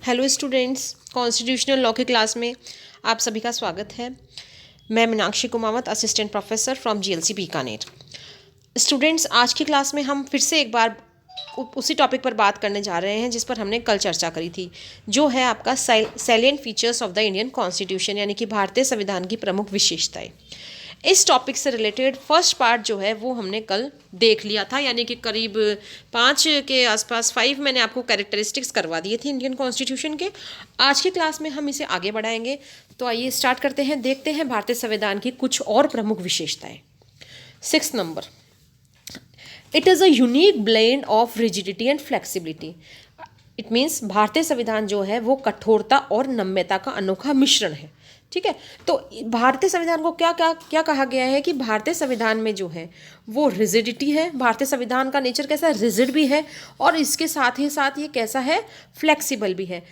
Hello students, constitutional law की class में आप सभी का स्वागत है। मैं Meenakshi Kumawat, assistant professor from GLC Bikaner. Students, आज की क्लास में हम फिर से एक बार उसी टॉपिक पर बात करने जा रहे हैं जिस पर हमने कल चर्चा करी थी, जो है आपका salient features of the Indian constitution, यानी कि भारतीय संविधान की प्रमुख विशेषताएं। इस टॉपिक से रिलेटेड फर्स्ट पार्ट जो है वो हमने कल देख लिया था, यानी कि करीब 5 के आसपास 5 मैंने आपको कैरेक्टरिस्टिक्स करवा दिए थे इंडियन कॉन्स्टिट्यूशन के। आज की क्लास में हम इसे आगे बढ़ाएंगे। तो आइए स्टार्ट करते हैं, देखते हैं भारतीय संविधान की कुछ और प्रमुख विशेषताएं। 6 number, it is a unique blend of rigidity and flexibility. It means भारतीय संविधान जो है वो कठोरता और नम्यता का अनोखा मिश्रण है। ठीक है, तो भारतीय संविधान को क्या क्या क्या कहा गया है कि भारतीय संविधान में जो है वो रिजिडिटी है। भारतीय संविधान का नेचर कैसा है? रिजिड भी है, और इसके साथ ही साथ ये कैसा है? फ्लेक्सिबल भी है।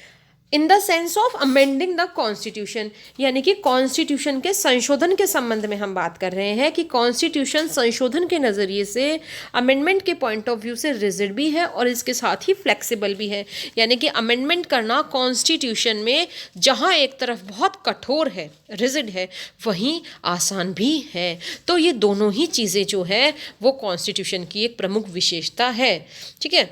In the sense of amending the constitution, यानी कि कॉन्स्टिट्यूशन के संशोधन के संबंध में हम बात कर रहे हैं कि कॉन्स्टिट्यूशन संशोधन के नज़रिए से, अमेंडमेंट के पॉइंट ऑफ व्यू से रिजिड भी है और इसके साथ ही फ्लेक्सिबल भी है। यानी कि अमेंडमेंट करना कॉन्स्टिट्यूशन में जहाँ एक तरफ बहुत कठोर है, रिजिड है, वहीं आसान भी है। तो ये दोनों ही चीज़ें जो है वो कॉन्स्टिट्यूशन की एक प्रमुख विशेषता है। ठीक है,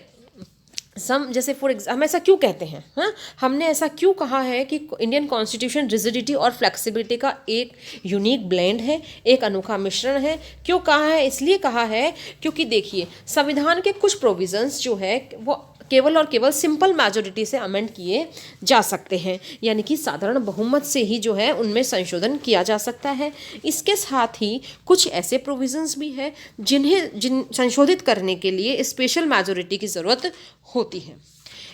जैसे फॉर एग्जाम्पल हम ऐसा क्यों कहते हैं, हाँ, हमने ऐसा क्यों कहा है कि इंडियन कॉन्स्टिट्यूशन रिजिडिटी और फ्लेक्सिबिलिटी का एक यूनिक ब्लेंड है, एक अनोखा मिश्रण है। क्यों कहा है? इसलिए कहा है क्योंकि देखिए, संविधान के कुछ प्रोविजंस जो है वो केवल और केवल सिंपल मेजोरिटी से अमेंड किए जा सकते हैं, यानी कि साधारण बहुमत से ही जो है उनमें संशोधन किया जा सकता है। इसके साथ ही कुछ ऐसे प्रोविजंस भी है जिन संशोधित करने के लिए स्पेशल मेजोरिटी की ज़रूरत होती है।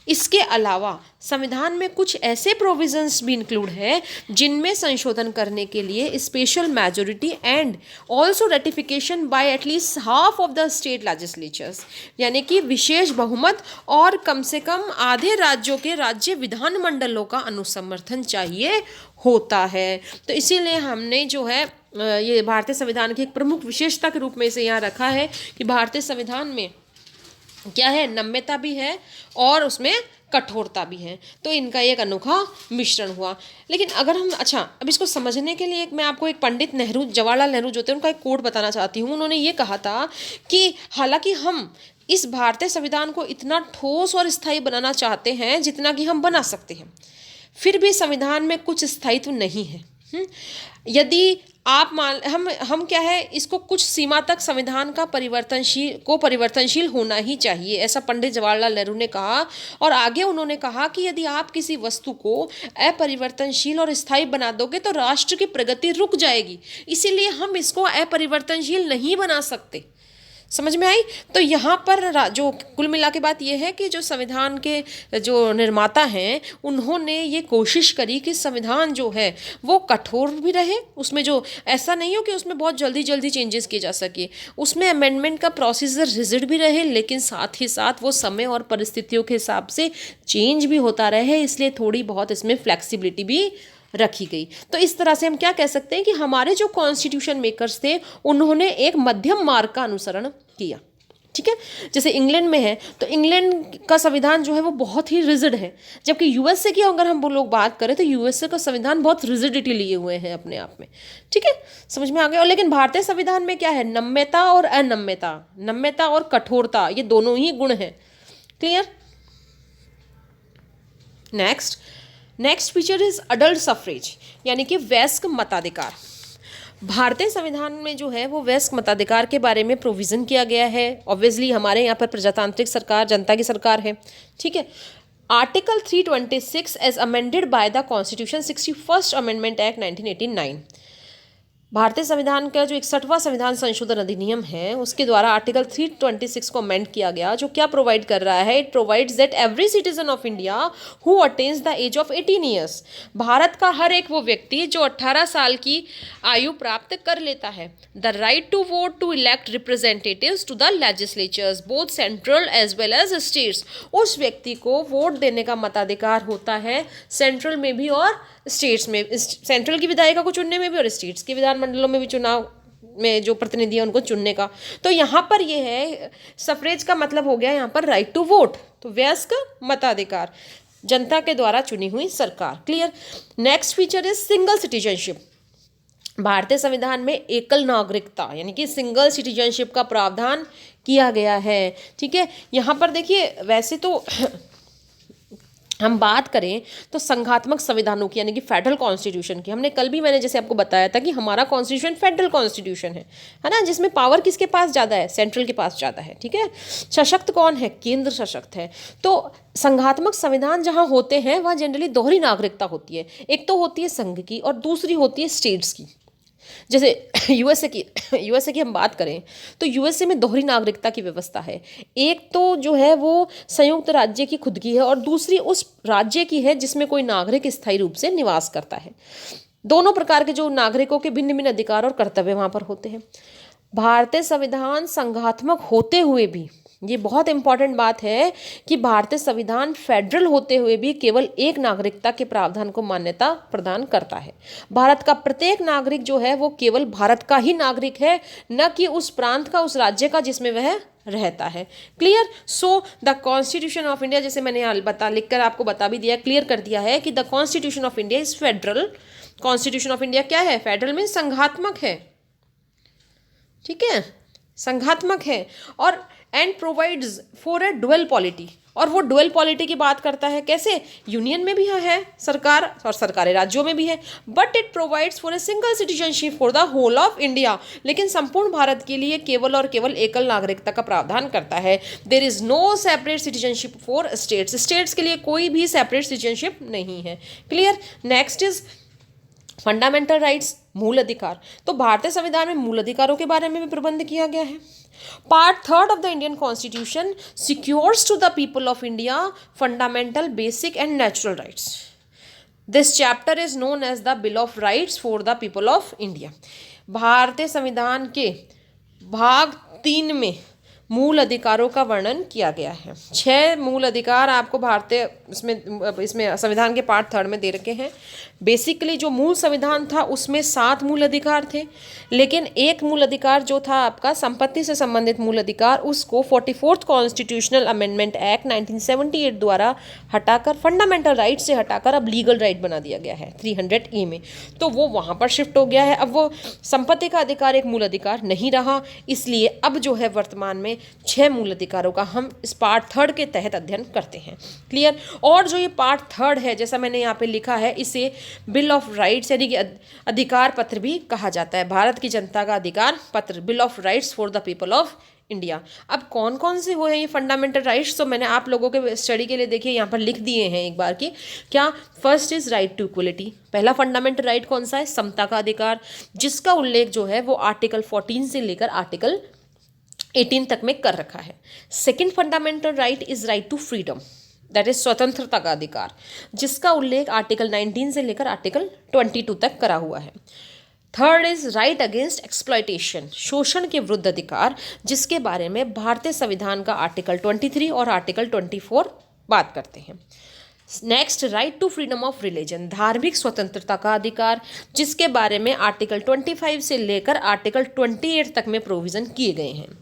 इसके अलावा संविधान में कुछ ऐसे प्रोविजंस भी इंक्लूड है जिनमें संशोधन करने के लिए special majority and also ratification bye at least half of the state legislatures, यानी कि विशेष बहुमत और कम से कम आधे राज्यों के राज्य विधानमंडलों का अनुसमर्थन चाहिए होता है। तो इसीलिए हमने जो है ये भारतीय संविधान की एक प्रमुख विशेषता के रूप में इसे यहाँ रखा है कि भारतीय संविधान में क्या है? नम्यता भी है और उसमें कठोरता भी है। तो इनका एक अनोखा मिश्रण हुआ। लेकिन अगर हम अब इसको समझने के लिए मैं आपको एक पंडित नेहरू, जवाहरलाल नेहरू जो थे, उनका एक कोट बताना चाहती हूँ। उन्होंने ये कहा था कि हालांकि हम इस भारतीय संविधान को इतना ठोस और स्थायी बनाना चाहते हैं जितना कि हम बना सकते हैं, फिर भी संविधान में कुछ स्थायित्व नहीं है। यदि आप हम क्या है, इसको कुछ सीमा तक संविधान का परिवर्तनशील होना ही चाहिए, ऐसा पंडित जवाहरलाल नेहरू ने कहा। और आगे उन्होंने कहा कि यदि आप किसी वस्तु को अपरिवर्तनशील और स्थायी बना दोगे तो राष्ट्र की प्रगति रुक जाएगी, इसीलिए हम इसको अपरिवर्तनशील नहीं बना सकते। समझ में आई? तो यहाँ पर जो कुल मिला के बात यह है कि जो संविधान के जो निर्माता हैं उन्होंने ये कोशिश करी कि संविधान जो है वो कठोर भी रहे, उसमें जो ऐसा नहीं हो कि उसमें बहुत जल्दी जल्दी चेंजेस किए जा सके, उसमें अमेंडमेंट का प्रोसीजर रिजिड भी रहे, लेकिन साथ ही साथ वो समय और परिस्थितियों के हिसाब से चेंज भी होता रहे, इसलिए थोड़ी बहुत इसमें फ्लेक्सिबिलिटी भी रखी गई। तो इस तरह से हम क्या कह सकते हैं कि हमारे जो कॉन्स्टिट्यूशन मेकर्स थे उन्होंने एक मध्यम मार्ग का अनुसरण किया। ठीक है, जैसे इंग्लैंड में है तो इंग्लैंड का संविधान जो है वो बहुत ही रिजिड है, जबकि यूएसए की अगर हम लोग बात करें तो यूएसए का संविधान बहुत रिजिडिटी लिए हुए हैं अपने आप में। ठीक है, समझ में आ गया? और लेकिन भारतीय संविधान में क्या है? नम्यता और अनम्यता, नम्यता और कठोरता, ये दोनों ही गुण हैं। Clear? Next feature is adult suffrage, यानी कि वयस्क मताधिकार। भारतीय संविधान में जो है वो वयस्क मताधिकार के बारे में प्रोविज़न किया गया है। ऑब्वियसली हमारे यहाँ पर प्रजातांत्रिक सरकार, जनता की सरकार है। ठीक है, article 326 as amended by the constitution 61st amendment act 1989, भारतीय संविधान का जो 61वां संविधान संशोधन अधिनियम है उसके द्वारा आर्टिकल 326 को अमेंड किया गया, जो क्या प्रोवाइड कर रहा है? It provides that every citizen of India who attains the age of 18 years, Bharat का हर एक वो व्यक्ति जो 18 साल की आयु प्राप्त कर लेता है, the right to vote to elect representatives to the legislatures both central as well as states, उस व्यक्ति को वोट देने का मताधिकार होता है सेंट्रल में भी और स्टेट्स में, सेंट्रल की विधायिका को चुनने में भी और स्टेट्स के विधानमंडलों में भी चुनाव में जो प्रतिनिधि है उनको चुनने का। तो यहाँ पर ये है, सफरेज का मतलब हो गया यहाँ पर राइट टू वोट, तो वयस्क मताधिकार। जनता के द्वारा चुनी हुई सरकार। Clear. Next feature is single citizenship. भारतीय संविधान में एकल नागरिकता यानी कि सिंगल सिटीजनशिप का प्रावधान किया गया है। ठीक है, यहाँ पर देखिए वैसे तो हम बात करें तो संघात्मक संविधानों की यानी कि फेडरल कॉन्स्टिट्यूशन की, हमने कल भी मैंने जैसे आपको बताया था कि हमारा कॉन्स्टिट्यूशन फेडरल कॉन्स्टिट्यूशन है ना, जिसमें पावर किसके पास ज़्यादा है, सेंट्रल के पास ज़्यादा है। ठीक है, सशक्त कौन है, केंद्र सशक्त है। तो संघात्मक संविधान जहाँ होते हैं वहाँ जनरली दोहरी नागरिकता होती है, एक तो होती है संघ की और दूसरी होती है स्टेट्स की। जैसे यूएसए की हम बात करें तो यूएसए में दोहरी नागरिकता की व्यवस्था है। एक तो जो है वो संयुक्त राज्य की खुद की है और दूसरी उस राज्य की है जिसमें कोई नागरिक स्थायी रूप से निवास करता है। दोनों प्रकार के जो नागरिकों के भिन्न भिन्न अधिकार और कर्तव्य वहाँ पर होते हैं। भारतीय संविधान संघात्मक होते हुए भी, ये बहुत इंपॉर्टेंट बात है कि भारतीय संविधान फेडरल होते हुए भी केवल एक नागरिकता के प्रावधान को मान्यता प्रदान करता है। भारत का प्रत्येक नागरिक जो है वो केवल भारत का ही नागरिक है, न कि उस प्रांत का, उस राज्य का जिसमें वह रहता है। Clear. So the constitution of India, जैसे मैंने लिखकर आपको बता भी दिया, क्लियर कर दिया है कि the constitution of India is federal. Constitution of India क्या है, फेडरल में संघात्मक है। ठीक है, संघात्मक है और and provides for a dual polity, और वो डुअल पॉलिटी की बात करता है कैसे, यूनियन में भी है सरकार और सरकारी राज्यों में भी है, but it provides for a single citizenship for the whole of India, लेकिन संपूर्ण भारत के लिए केवल और केवल एकल नागरिकता का प्रावधान करता है। There is no separate citizenship for states, states के लिए कोई भी सेपरेट सिटीजनशिप नहीं है। Clear. Next is fundamental rights, मूल अधिकार। तो भारतीय संविधान में मूल अधिकारों के बारे में भी प्रबंध किया गया है। Part 3 of the Indian constitution secures to the people of India fundamental, basic and natural rights. This chapter is known as the bill of rights for the people of India. भारतीय संविधान के भाग 3 में मूल अधिकारों का वर्णन किया गया है। 6 मूल अधिकार आपको भारतीय इसमें संविधान के पार्ट 3 में दे रखे हैं। बेसिकली जो मूल संविधान था उसमें 7 मूल अधिकार थे, लेकिन एक मूल अधिकार जो था आपका संपत्ति से संबंधित मूल अधिकार, उसको 44th कॉन्स्टिट्यूशनल अमेंडमेंट एक्ट 1978 द्वारा हटाकर, फंडामेंटल राइट से हटाकर अब लीगल राइट बना दिया गया है 300E में। तो वो वहाँ पर शिफ्ट हो गया है। अब वो संपत्ति का अधिकार एक मूल अधिकार नहीं रहा, इसलिए अब जो है वर्तमान में 6 मूल अधिकारों का हम इस पार्ट 3 के तहत अध्ययन करते हैं। क्लियर। और जो ये पार्ट 3 है, जैसा मैंने यहाँ पे लिखा है, इसे बिल ऑफ राइट्स यानी कि अधिकार पत्र भी कहा जाता है। भारत की जनता का अधिकार पत्र, bill of rights for the people of India. अब कौन कौन से हुए हैं ये फंडामेंटल राइट्स, तो मैंने आप लोगों के स्टडी के लिए देखिए यहाँ पर लिख दिए हैं एक बार की। क्या, first is right to equality. पहला फंडामेंटल राइट कौन सा है, समता का अधिकार, जिसका उल्लेख जो है वो आर्टिकल 14 से लेकर आर्टिकल 18 तक में कर रखा है। Second fundamental right is right to freedom, that is स्वतंत्रता का अधिकार, जिसका उल्लेख आर्टिकल 19 से लेकर आर्टिकल 22 तक करा हुआ है। Third is right against exploitation, शोषण के विरुद्ध अधिकार, जिसके बारे में भारतीय संविधान का आर्टिकल 23 और आर्टिकल 24 बात करते हैं। Next, right to freedom of religion, धार्मिक स्वतंत्रता का अधिकार, जिसके बारे में आर्टिकल 25 से लेकर आर्टिकल 28 तक में प्रोविज़न किए गए हैं।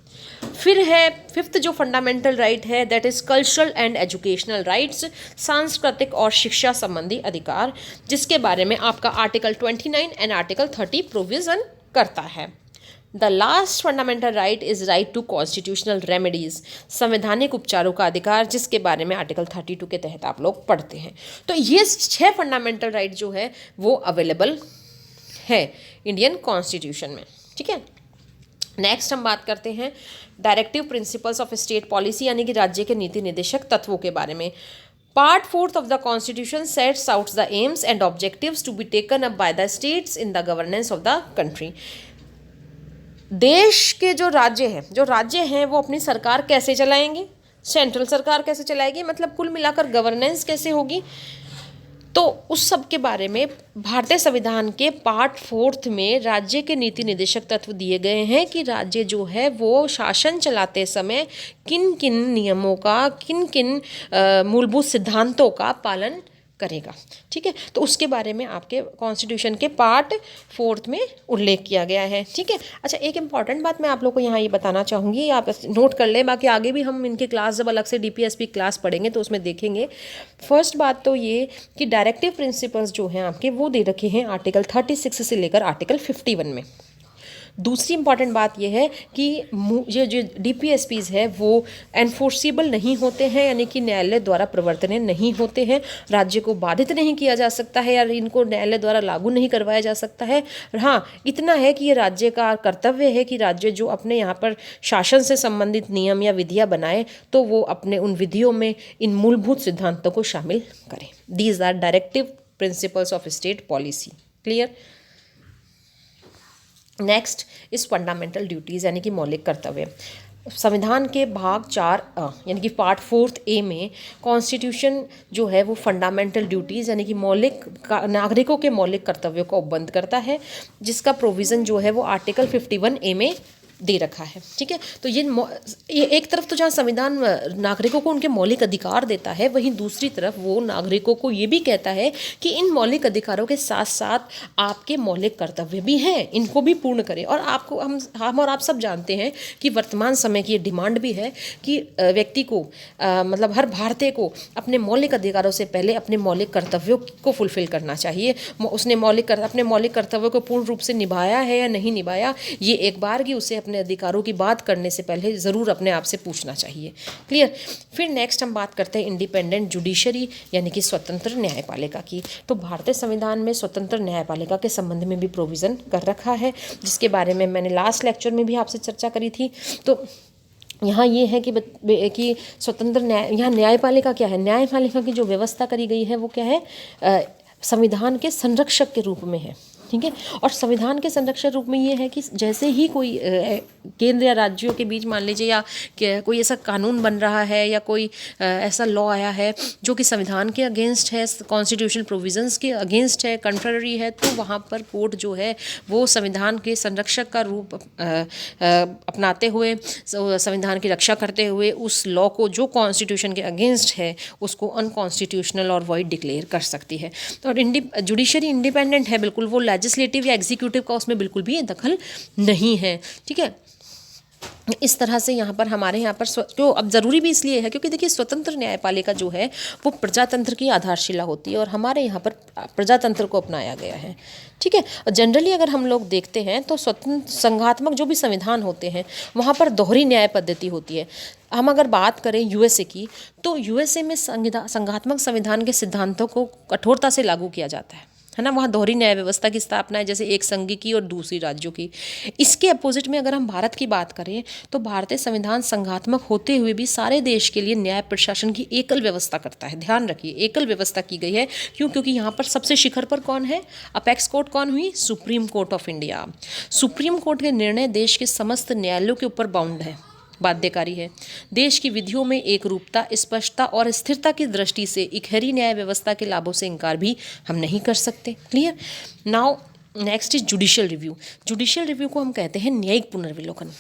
फिर है फिफ्थ जो फंडामेंटल राइट है, that is cultural and educational rights, सांस्कृतिक और शिक्षा संबंधी अधिकार, जिसके बारे में आपका आर्टिकल 29 एंड आर्टिकल 30 प्रोविज़न करता है। The last fundamental right is right to constitutional remedies, संवैधानिक उपचारों का अधिकार, जिसके बारे में आर्टिकल 32 के तहत आप लोग पढ़ते हैं। तो ये 6 फंडामेंटल राइट जो है वो अवेलेबल है इंडियन कॉन्स्टिट्यूशन में। ठीक है। नेक्स्ट हम बात करते हैं directive principles of state policy, यानी कि राज्य के नीति निर्देशक तत्वों के बारे में। Part 4 of the constitution sets out the aims and objectives to be taken up by the states in the governance of the country. देश के जो राज्य हैं वो अपनी सरकार कैसे चलाएंगे, सेंट्रल सरकार कैसे चलाएगी, मतलब कुल मिलाकर गवर्नेंस कैसे होगी, तो उस सब के बारे में भारतीय संविधान के पार्ट 4 में राज्य के नीति निर्देशक तत्व दिए गए हैं कि राज्य जो है वो शासन चलाते समय किन किन नियमों का, किन किन मूलभूत सिद्धांतों का पालन करेगा। ठीक है, तो उसके बारे में आपके कॉन्स्टिट्यूशन के पार्ट 4 में उल्लेख किया गया है। ठीक है, अच्छा एक इम्पॉर्टेंट बात मैं आप लोग को यहाँ ये बताना चाहूँगी, आप नोट कर लें, बाकी आगे भी हम इनके क्लास जब अलग से DPSP क्लास पढ़ेंगे तो उसमें देखेंगे। फर्स्ट बात तो ये कि डायरेक्टिव प्रिंसिपल्स जो हैं आपके वो दे रखे हैं आर्टिकल 36 से लेकर आर्टिकल 51 में। दूसरी इंपॉर्टेंट बात यह है कि ये जो DPSPs है वो एनफोर्सिबल नहीं होते हैं, यानी कि न्यायालय द्वारा प्रवर्तनीय नहीं होते हैं, राज्य को बाधित नहीं किया जा सकता है या इनको न्यायालय द्वारा लागू नहीं करवाया जा सकता है। हाँ, इतना है कि ये राज्य का कर्तव्य है कि राज्य जो अपने यहाँ पर शासन से संबंधित नियम या विधियाँ बनाए तो वो अपने उन विधियों में इन मूलभूत सिद्धांतों को शामिल करें। These are directive principles of state policy. Clear. Next is fundamental duties यानी कि मौलिक कर्तव्य। संविधान के भाग 4 यानी कि पार्ट 4 में कॉन्स्टिट्यूशन जो है वो फंडामेंटल ड्यूटीज़ यानी कि मौलिक नागरिकों के मौलिक कर्तव्यों को उपबंध करता है, जिसका प्रोविज़न जो है वो आर्टिकल 51A में दे रखा है। ठीक है, तो ये एक तरफ तो जहाँ संविधान नागरिकों को उनके मौलिक अधिकार देता है, वहीं दूसरी तरफ वो नागरिकों को ये भी कहता है कि इन मौलिक अधिकारों के साथ साथ आपके मौलिक कर्तव्य भी हैं, इनको भी पूर्ण करें। और आपको हम और आप सब जानते हैं कि वर्तमान समय की ये डिमांड भी है कि व्यक्ति को मतलब हर भारतीय को अपने मौलिक अधिकारों से पहले अपने मौलिक कर्तव्यों को फुलफिल करना चाहिए। उसने अपने मौलिक कर्तव्यों को पूर्ण रूप से निभाया है या नहीं निभाया, ये एक बार की उसे अपने अधिकारों की बात करने से पहले ज़रूर अपने आप से पूछना चाहिए। क्लियर। फिर नेक्स्ट हम बात करते हैं इंडिपेंडेंट जुडिशरी यानी कि स्वतंत्र न्यायपालिका की। तो भारतीय संविधान में स्वतंत्र न्यायपालिका के संबंध में भी प्रोविज़न कर रखा है, जिसके बारे में मैंने लास्ट लेक्चर में भी आपसे चर्चा करी थी। तो यहाँ ये है कि स्वतंत्र यहाँ न्यायपालिका क्या है, न्यायपालिका की जो व्यवस्था करी गई है वो क्या है, संविधान के संरक्षक के रूप में है। ठीक है, और संविधान के संरक्षक रूप में ये है कि जैसे ही कोई केंद्र या राज्यों के बीच मान लीजिए या कोई ऐसा कानून बन रहा है या कोई ऐसा लॉ आया है जो कि संविधान के अगेंस्ट है, कॉन्स्टिट्यूशनल प्रोविजंस के अगेंस्ट है, कंट्ररी है, तो वहाँ पर कोर्ट जो है वो संविधान के संरक्षक का रूप अपनाते हुए, संविधान की रक्षा करते हुए उस लॉ को जो कॉन्स्टिट्यूशन के अगेंस्ट है उसको अनकॉन्स्टिट्यूशनल और वॉइड डिक्लेयर कर सकती है। और जुडिशरी इंडिपेंडेंट है बिल्कुल, वो लेजिस्लेटिव या एग्जीक्यूटिव का उसमें बिल्कुल भी दखल नहीं है। ठीक है, इस तरह से यहाँ पर हमारे यहाँ पर जो अब ज़रूरी भी इसलिए है क्योंकि देखिए स्वतंत्र न्यायपालिका जो है वो प्रजातंत्र की आधारशिला होती है और हमारे यहाँ पर प्रजातंत्र को अपनाया गया है। ठीक है, जनरली अगर हम लोग देखते हैं तो स्वतंत्र संघात्मक जो भी संविधान होते हैं वहाँ पर दोहरी न्याय पद्धति होती है। हम अगर बात करें USA की, तो USA में संघात्मक संविधान के सिद्धांतों को कठोरता से लागू किया जाता है ना। वहाँ दोहरी न्याय व्यवस्था की स्थापना है, जैसे एक संघ की और दूसरी राज्यों की। इसके अपोजिट में अगर हम भारत की बात करें तो भारतीय संविधान संघात्मक होते हुए भी सारे देश के लिए न्याय प्रशासन की एकल व्यवस्था करता है। ध्यान रखिए, एकल व्यवस्था की गई है। क्यों? क्योंकि यहाँ पर सबसे शिखर पर कौन है? अपेक्स कोर्ट कौन हुई? Supreme court of India. Supreme court के निर्णय देश के समस्त न्यायालयों के ऊपर बाउंड है, बाध्यकारी है। देश की विधियों में एक रूपता, स्पष्टता और स्थिरता की दृष्टि से इकहरी न्याय व्यवस्था के लाभों से इनकार भी हम नहीं कर सकते। Clear. Now next is judicial review. Judicial review को हम कहते हैं न्यायिक पुनर्विलोकन।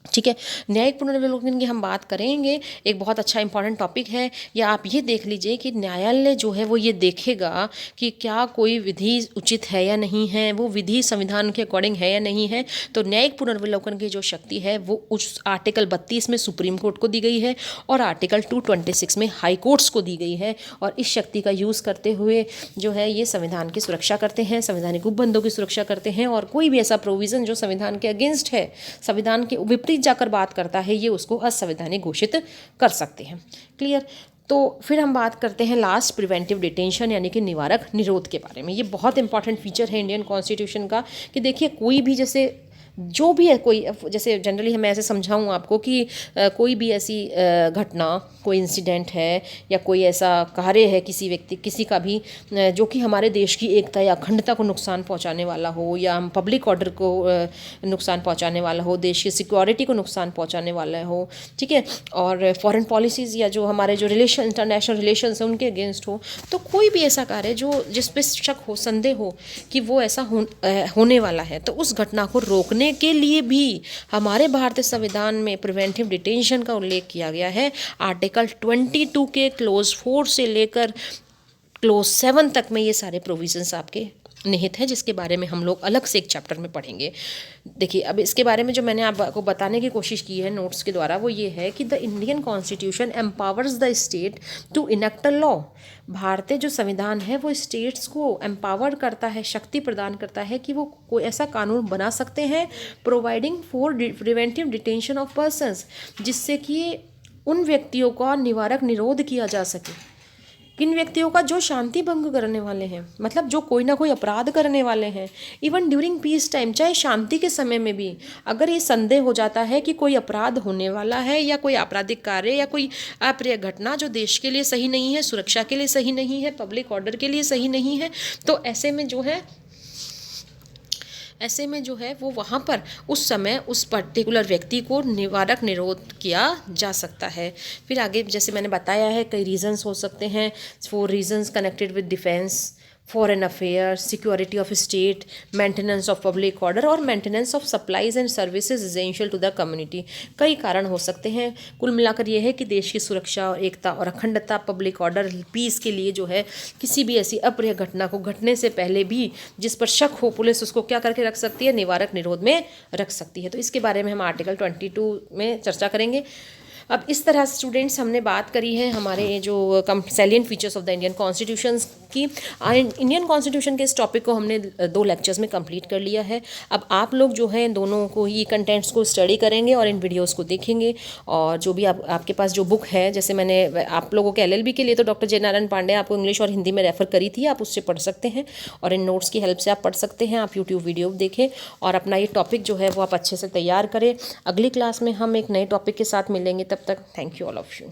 ठीक है, न्यायिक पुनर्विलोकन की हम बात करेंगे, एक बहुत अच्छा इंपॉर्टेंट टॉपिक है। या आप ये देख लीजिए कि न्यायालय जो है वो ये देखेगा कि क्या कोई विधि उचित है या नहीं है, वो विधि संविधान के अकॉर्डिंग है या नहीं है। तो न्यायिक पुनर्विलोकन की जो शक्ति है वो उस आर्टिकल 32 में सुप्रीम कोर्ट को दी गई है और आर्टिकल 226 में हाई कोर्ट्स को दी गई है। और इस शक्ति का यूज़ करते हुए जो है ये संविधान की सुरक्षा करते हैं, संवैधानिक उपबंधों की सुरक्षा करते हैं। और कोई भी ऐसा प्रोविज़न जो संविधान के अगेंस्ट है, संविधान के विपरीत जाकर बात करता है, ये उसको असंवैधानिक घोषित कर सकते हैं। क्लियर। तो फिर हम बात करते हैं लास्ट प्रिवेंटिव डिटेंशन यानी कि निवारक निरोध के बारे में। ये बहुत इंपॉर्टेंट फीचर है इंडियन कॉन्स्टिट्यूशन का कि देखिए कोई भी जैसे जो भी है, कोई जैसे जनरली मैं ऐसे समझाऊँ आपको कि कोई भी ऐसी घटना, कोई इंसिडेंट है या कोई ऐसा कार्य है किसी व्यक्ति किसी का भी जो कि हमारे देश की एकता या अखंडता को नुकसान पहुंचाने वाला हो या हम पब्लिक ऑर्डर को नुकसान पहुंचाने वाला हो, देश की सिक्योरिटी को नुकसान पहुंचाने वाला हो, ठीक है, और फॉरेन पॉलिसीज़ या जो हमारे जो रिलेशन इंटरनेशनल रिलेशंस हैं उनके अगेंस्ट हो, तो कोई भी ऐसा कार्य जो जिस पे शक हो, संदेह हो कि वो ऐसा होने वाला है, तो उस घटना को रोकने के लिए भी हमारे भारतीय संविधान में प्रिवेंटिव डिटेंशन का उल्लेख किया गया है। आर्टिकल 22 के क्लोज 4 से लेकर क्लोज 7 तक में ये सारे प्रोविजंस आपके निहित है, जिसके बारे में हम लोग अलग से एक चैप्टर में पढ़ेंगे। देखिए, अब इसके बारे में जो मैंने आपको बताने की कोशिश की है नोट्स के द्वारा, वो ये है कि the Indian constitution empowers the state to enact a law. भारतीय जो संविधान है वो स्टेट्स को एम्पावर करता है, शक्ति प्रदान करता है कि वो कोई ऐसा कानून बना सकते हैं providing for preventive detention of persons, जिससे कि उन व्यक्तियों का निवारक निरोध किया जा सके। किन व्यक्तियों का? जो शांति भंग करने वाले हैं, मतलब जो कोई ना कोई अपराध करने वाले हैं। इवन ड्यूरिंग पीस टाइम, चाहे शांति के समय में भी अगर ये संदेह हो जाता है कि कोई अपराध होने वाला है या कोई आपराधिक कार्य या कोई अप्रिय घटना जो देश के लिए सही नहीं है, सुरक्षा के लिए सही नहीं है, पब्लिक ऑर्डर के लिए सही नहीं है, तो ऐसे में जो है वो वहाँ पर उस समय उस पर्टिकुलर व्यक्ति को निवारक निरोध किया जा सकता है। फिर आगे जैसे मैंने बताया है, कई रीजंस हो सकते हैं। 4 reasons connected with defence, foreign affairs, security of state, maintenance of public order और maintenance of supplies and services essential to the community. कई कारण हो सकते हैं। कुल मिलाकर ये है कि देश की सुरक्षा और एकता और अखंडता, पब्लिक ऑर्डर, पीस के लिए जो है किसी भी ऐसी अप्रिय घटना को घटने से पहले भी जिस पर शक हो, पुलिस उसको क्या करके रख सकती है? निवारक निरोध में रख सकती है। तो इसके बारे में हम आर्टिकल 22 में चर्चा करेंगे। अब इस तरह स्टूडेंट्स हमने बात करी है हमारे जो salient features of the Indian constitution की। इंडियन कॉन्स्टिट्यूशन के इस टॉपिक को हमने 2 लेक्चर्स में कंप्लीट कर लिया है। अब आप लोग जो है दोनों को ही कंटेंट्स को स्टडी करेंगे और इन वीडियोस को देखेंगे, और जो भी आपके पास जो बुक है, जैसे मैंने आप लोगों के LLB के लिए तो डॉक्टर जय नारायण पांडे आपको इंग्लिश और हिंदी में रेफ़र करी थी, आप उससे पढ़ सकते हैं और इन नोट्स की हेल्प से आप पढ़ सकते हैं। आप यूट्यूब वीडियो देखें और अपना ये टॉपिक जो है वो आप अच्छे से तैयार करें। अगली क्लास में हम एक नए टॉपिक के साथ मिलेंगे। तब तक thank you all of you.